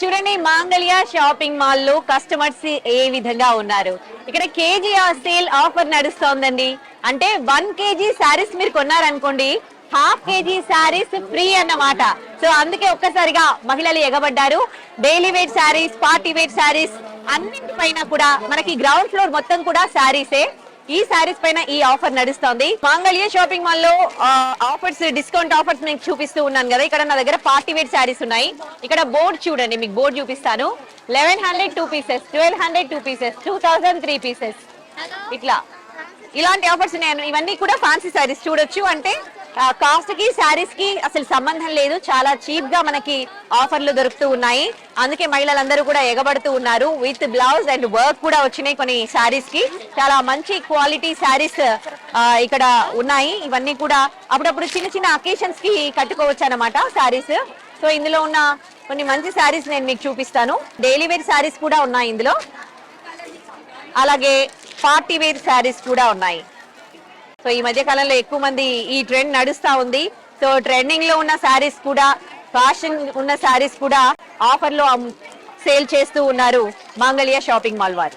చూడండి మాంగళ్య shopping mall లో కస్టమర్స్ ఏ విధంగా ఉన్నారు. ఇక్కడ కేజీ సేల్ ఆఫర్ నడుస్తోందండి. అంటే 1 కేజీ శారీస్ మీరు కొన్నారనుకోండి, హాఫ్ కేజీ శారీస్ ఫ్రీ అన్నమాట. సో అందుకే ఒక్కసారిగా మహిళలు ఎగబడ్డారు. Daily wear saris, party wear saris అన్నింటిపైన కూడా మనకి గ్రౌండ్ ఫ్లోర్ మొత్తం కూడా శారీసే. ఈ శారీస్ పైన ఈ ఆఫర్ నడుస్తోంది. మాంగళ్య షాపింగ్ మాల్ లో ఆఫర్స్, డిస్కౌంట్ ఆఫర్స్ మీకు చూపిస్తూ ఉన్నాను కదా. ఇక్కడ నా దగ్గర పార్టీ వేర్ శారీస్ ఉన్నాయి. ఇక్కడ బోర్డు చూడండి, మీకు బోర్డు చూపిస్తాను. 1100 2 పీసెస్, 1200 2 పీసెస్, 2000 3 పీసెస్. ఇలాంటి ఆఫర్స్ ఉన్నాయి. ఇవన్నీ కూడా ఫ్యాన్సీ శారీస్ చూడొచ్చు. అంటే కాస్ట్ కి శారీస్ కి అసలు సంబంధం లేదు. చాలా చీప్ గా మనకి ఆఫర్లు దొరుకుతూ ఉన్నాయి. అందుకే మహిళలందరూ కూడా ఎగబడుతూ ఉన్నారు. విత్ బ్లౌజ్ అండ్ వర్క్ కూడా వచ్చినాయి కొన్ని శారీస్ కి. చాలా మంచి క్వాలిటీ శారీస్ ఇక్కడ ఉన్నాయి. ఇవన్నీ కూడా అప్పుడప్పుడు చిన్న చిన్న అకేషన్స్ కి కట్టుకోవచ్చు అన్నమాట శారీస్. సో ఇందులో ఉన్న కొన్ని మంచి శారీస్ నేను మీకు చూపిస్తాను. డైలీ వేర్ శారీస్ కూడా ఉన్నాయి ఇందులో, అలాగే పార్టీ వేర్ శారీస్ కూడా ఉన్నాయి. సో ఈ మధ్య కాలంలో ఎక్కువ మంది ఈ ట్రెండ్ నడుస్తా ఉంది. సో ట్రెండింగ్ లో ఉన్న శారీస్ కూడా, ఫ్యాషన్ ఉన్న శారీస్ కూడా ఆఫర్ లో సేల్ చేస్తూ ఉన్నారు మాంగళ్య షాపింగ్ మాల్ వారు.